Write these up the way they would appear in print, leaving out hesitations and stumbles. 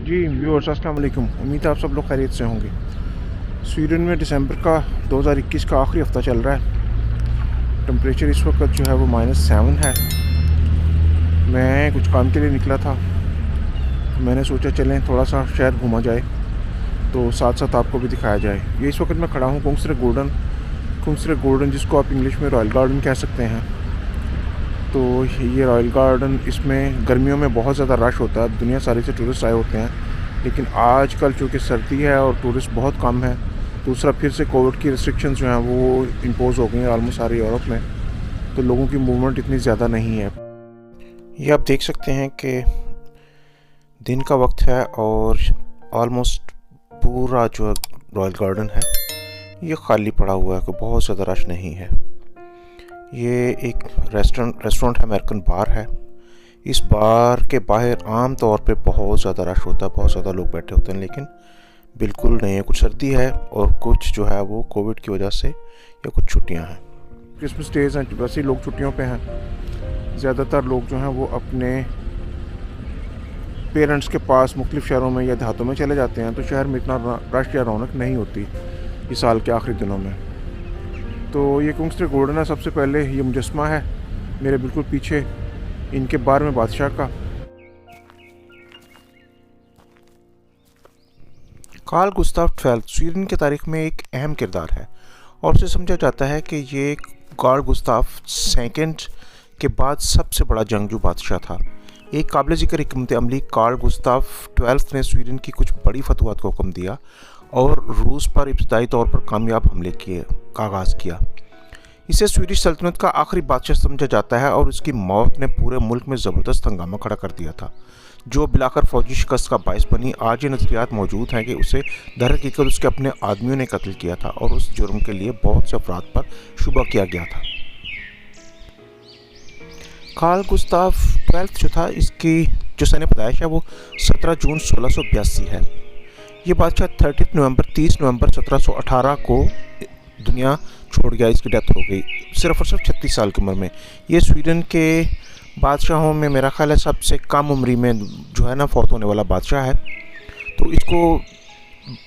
जी viewers अस्सलाम वालेकुम। उम्मीद है आप सब लोग खैरियत से होंगे। स्वीडन में दिसंबर का 2021 का आखिरी हफ्ता चल रहा है। टेम्परेचर इस वक्त जो है वो -7 है। मैं कुछ काम के लिए निकला था, तो मैंने सोचा चलें थोड़ा सा शहर घूमा जाए, तो साथ साथ आपको भी दिखाया जाए। ये इस वक्त मैं खड़ा हूँ कुंगस्रे गोल्डन, जिसको आप इंग्लिश में रॉयल गार्डन कह सकते हैं। तो ये रॉयल गार्डन, इसमें गर्मियों में बहुत ज़्यादा रश होता है, दुनिया सारी से टूरिस्ट आए होते हैं। लेकिन आजकल चूँकि सर्दी है और टूरिस्ट बहुत कम है, दूसरा फिर से कोविड की रिस्ट्रिक्शंस जो हैं वो इम्पोज़ हो गई हैं ऑलमोस्ट सारी यूरोप में, तो लोगों की मूवमेंट इतनी ज़्यादा नहीं है। ये आप देख सकते हैं कि दिन का वक्त है और ऑलमोस्ट पूरा जो रॉयल गार्डन है ये खाली पड़ा हुआ है, कोई बहुत ज़्यादा रश नहीं है। ये एक रेस्टोरेंट है, अमेरिकन बार है। इस बार के बाहर आम तौर पे बहुत ज़्यादा रश होता है, बहुत ज़्यादा लोग बैठे होते हैं, लेकिन बिल्कुल नहीं है। कुछ सर्दी है और कुछ जो है वो कोविड की वजह से या कुछ छुट्टियां हैं, क्रिसमस डेज हैं, वैसे ही लोग छुट्टियों पे हैं। ज़्यादातर लोग जो हैं वो अपने पेरेंट्स के पास मुख्तलिफ शहरों में या देहातों में चले जाते हैं, तो शहर में इतना रश या रौनक नहीं होती इस साल के आखिरी दिनों में। तो ये कुंगस्रे गोल्डन है। सबसे पहले ये मुजस्मा है मेरे बिल्कुल पीछे, इनके 12वें बादशाह का। कार्ल गुस्ताव 12 स्वीडन की तारीख में एक अहम किरदार है और उसे समझा जाता है कि ये कार्ल गुस्ताव सेकंड के बाद सबसे बड़ा जंगजू बादशाह था। एक काबिल ज़िक्र हिकमत अमली कार्ल गुस्ताव 12 ने स्वीडन की कुछ बड़ी फतवात को हुक्म दिया और रूस पर इब्तदाई तौर पर कामयाब हमले का आगाज़ किया। इसे स्वीडिश सल्तनत का आखिरी बादशाह समझा जाता है और उसकी मौत ने पूरे मुल्क में ज़बरदस्त हंगामा खड़ा कर दिया था, जो बिलाकर फौजी शिकस्त का बायस बनी। आज ये नज़रियात मौजूद हैं कि उसे दर हकीकत उसके अपने आदमियों ने कत्ल किया था और उस जुर्म के लिए बहुत से अफराद पर शुबा किया गया था। कार्ल गुस्ताव 12 जो था, इसकी जो सन पैदाइश है वो 17 जून 1682 है। ये बादशाह 30 नवंबर 1718 को दुनिया छोड़ गया। इसकी डेथ हो गई सिर्फ और सिर्फ 36 साल की उम्र में। ये स्वीडन के बादशाहों में मेरा ख्याल है सबसे कम उम्री में जो है ना फौत होने वाला बादशाह है। तो इसको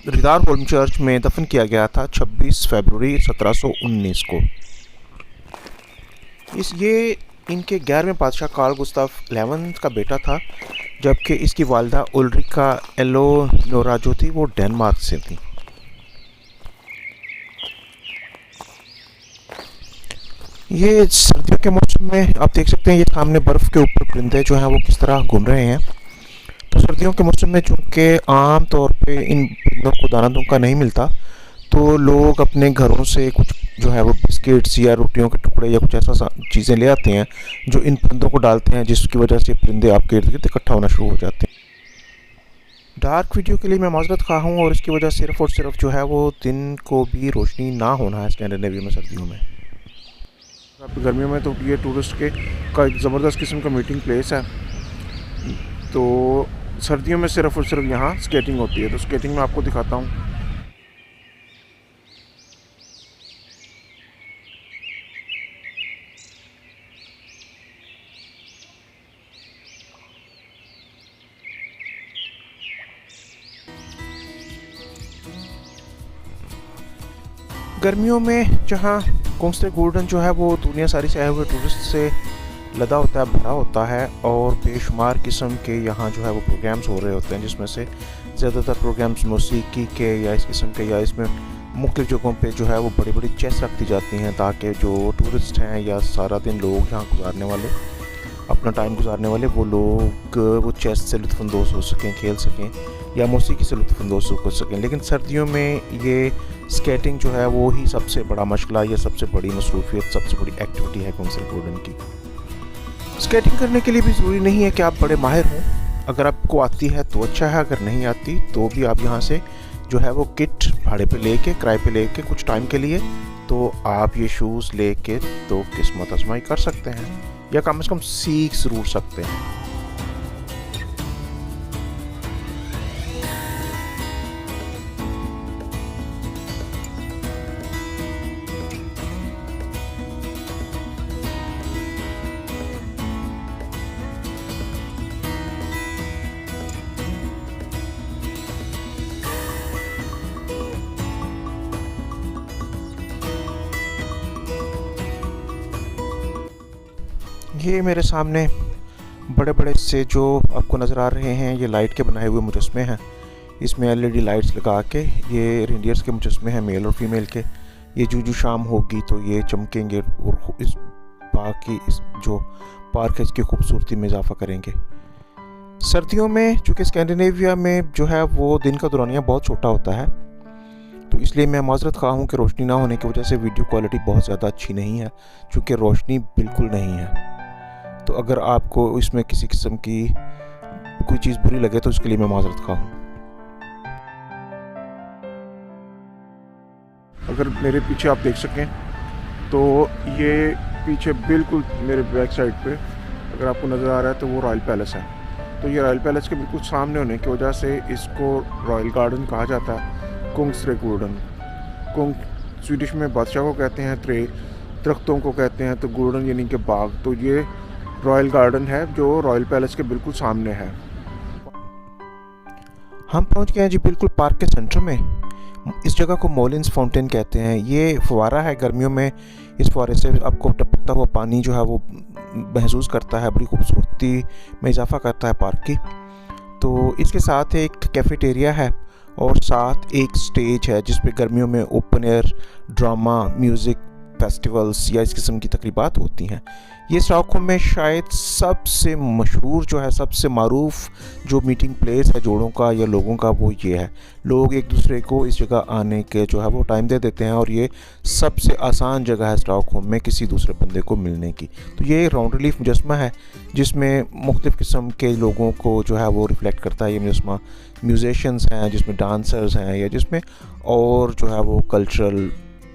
रिदार होल्म चर्च में दफन किया गया था 26 फरवरी 1719 को। ये इनके 11वें बादशाह कार्ल गुस्ताव 11 का बेटा था, जबकि इसकी वालिदा उल्रिका एलोनोरा जो थी वो डेनमार्क से थी। ये सर्दियों के मौसम में आप देख सकते हैं, ये सामने बर्फ़ के ऊपर परिंदे जो हैं वो किस तरह घूम रहे हैं। तो सर्दियों के मौसम में चूँकि आम तौर पे इन परिंदों को दाना दूंगा नहीं मिलता, तो लोग अपने घरों से कुछ जो है वो बिस्किट्स या रोटियों के टुकड़े या कुछ ऐसा चीज़ें ले आते हैं जो इन परिंदों को डालते हैं, जिसकी वजह से परिंदे आपके इर्द गिर्द इकट्ठा होना शुरू हो जाते हैं। डार्क वीडियो के लिए मैं माजरत खा हूँ और इसकी वजह सिर्फ और सिर्फ जो है वो दिन को भी रोशनी ना होना है स्कैंडिनेविया में सर्दियों में। गर्मियों में तो ये टूरिस्ट का एक ज़बरदस्त किस्म का मीटिंग प्लेस है। तो सर्दियों में सिर्फ और सिर्फ यहाँ स्केटिंग होती है, तो स्केटिंग में आपको दिखाता हूँ। गर्मियों में जहाँ कुंगस्रे गोल्डन जो है वो दुनिया सारी से आए हुए टूरिस्ट से लदा होता है, भरा होता है, और बेशुमार किस्म के यहाँ जो है वो प्रोग्राम्स हो रहे होते हैं, जिसमें से ज़्यादातर प्रोग्राम्स मौसीकी के या इस किस्म के, या इसमें मुख्तलिफ जगहों पे जो है वो बड़ी बड़ी चेस रखती जाती हैं, ताकि जो टूरिस्ट हैं या सारा दिन लोग यहाँ गुजारने वाले, अपना टाइम गुजारने वाले, वो लोग वो चेस से लुत्फ़अंदोज़ हो सकें, खेल सकें, या मौसीकी से लुत्फ़अंदोज़ हो सकें। लेकिन सर्दियों में ये स्केटिंग जो है वो ही सबसे बड़ा मशगला या सबसे बड़ी मसरूफियत, सबसे बड़ी एक्टिविटी है कुंगस्रे गोल्डन की। स्केटिंग करने के लिए भी ज़रूरी नहीं है कि आप बड़े माहिर हों। अगर आपको आती है तो अच्छा है, अगर नहीं आती तो भी आप यहाँ से जो है वो किट भाड़े पे लेके, किराए पे लेके कुछ टाइम के लिए, तो आप ये शूज़ लेके तो किस्मत आजमाई कर सकते हैं, या कम से कम सीख ज़रूर सकते हैं। ये मेरे सामने बड़े बड़े से जो आपको नज़र आ रहे हैं ये लाइट के बनाए हुए मुजस्मे हैं। इसमें एलईडी लाइट्स लगा के ये रेंडियर्स के मुजस्मे हैं, मेल और फीमेल के। ये जो शाम होगी तो ये चमकेंगे और इस बाग की इस जो पार्क है इसकी खूबसूरती में इजाफा करेंगे। सर्दियों में चूँकि स्कैंडिनेविया में जो है वो दिन का दौरानिया बहुत छोटा होता है, तो इसलिए मैं माजरत खा हूँ कि रोशनी ना होने की वजह से वीडियो क्वालिटी बहुत ज़्यादा अच्छी नहीं है, चूँकि रोशनी बिल्कुल नहीं है। तो अगर आपको इसमें किसी किस्म की कोई चीज़ बुरी लगे तो उसके लिए मैं माजरत खा हूँ। अगर मेरे पीछे आप देख सकें तो ये पीछे बिल्कुल मेरे बैक साइड पे अगर आपको नज़र आ रहा है तो वो रॉयल पैलेस है। तो ये रॉयल पैलेस के बिल्कुल सामने होने की वजह से इसको रॉयल गार्डन कहा जाता है, कुंग्सट्रेगोर्डन। कुंग स्वीडिश में बादशाह को कहते हैं, त्रे दरख्तों को कहते हैं, तो गोल्डन यानी कि बाग। तो ये रॉयल गार्डन है जो रॉयल पैलेस के बिल्कुल सामने है। हम पहुंच गए हैं जी बिल्कुल पार्क के सेंटर में। इस जगह को मोलिन्स फाउंटेन कहते हैं। ये फुवारा है, गर्मियों में इस फुवारे से आपको टपकता हुआ पानी जो है वो महसूस करता है, बड़ी खूबसूरती में इजाफा करता है पार्क की। तो इसके साथ एक कैफेटेरिया है और साथ एक स्टेज है जिस पे गर्मियों में open air drama, music festivals या इस किस्म की तकरीबात होती हैं। ये स्टॉकहोम में शायद सबसे मशहूर जो है, सबसे मारूफ जो मीटिंग प्लेस है जोड़ों का या लोगों का, वो ये है। लोग एक दूसरे को इस जगह आने के जो है वो टाइम दे देते हैं और ये सबसे आसान जगह है स्टॉकहोम में किसी दूसरे बंदे को मिलने की। तो ये राउंड रिलीफ मुजस्मा है जिसमें मुख्तलिफ़ किस्म के लोगों को जो है वो रिफ्लेक्ट करता है। ये मुजस्मा म्यूजिशियंस हैं, जिसमें डांसर्स हैं, या जिसमें और जो है वो कल्चरल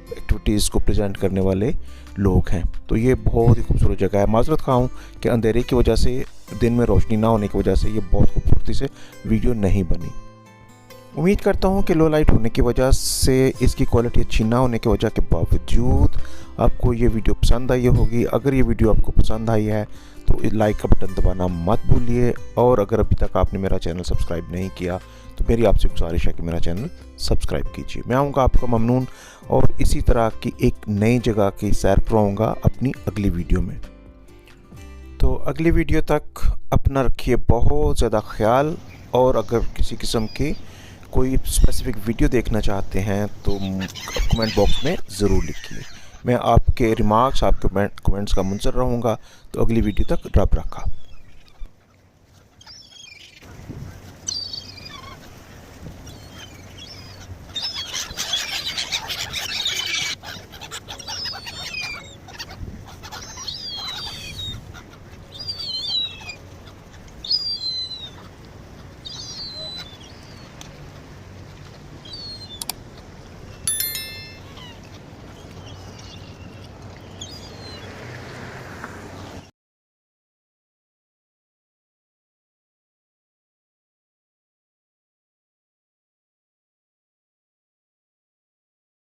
एक्टिविटीज़ को प्रेजेंट करने वाले लोग हैं। तो ये बहुत ही खूबसूरत जगह है। माजरत खा हूँ कि अंधेरे की वजह से, दिन में रोशनी ना होने की वजह से ये बहुत खूबसूरती से वीडियो नहीं बनी। उम्मीद करता हूँ कि लो लाइट होने की वजह से, इसकी क्वालिटी अच्छी ना होने की वजह के बावजूद आपको ये वीडियो पसंद आई होगी। अगर ये वीडियो आपको पसंद आई है तो लाइक का बटन दबाना मत भूलिए, और अगर अभी तक आपने मेरा चैनल सब्सक्राइब नहीं किया तो मेरी आपसे गुजारिश है कि मेरा चैनल सब्सक्राइब कीजिए। मैं आऊँगा आपका ममनून और इसी तरह की एक नई जगह की सैर कराऊँगा अपनी अगली वीडियो में। तो अगली वीडियो तक अपना रखिए बहुत ज़्यादा ख्याल, और अगर किसी किस्म की कोई स्पेसिफिक वीडियो देखना चाहते हैं तो कमेंट बॉक्स में ज़रूर लिखिए। मैं आपके रिमार्क्स, आपके कमेंट्स का मुंतज़िर रहूँगा। तो अगली वीडियो तक रब रखा।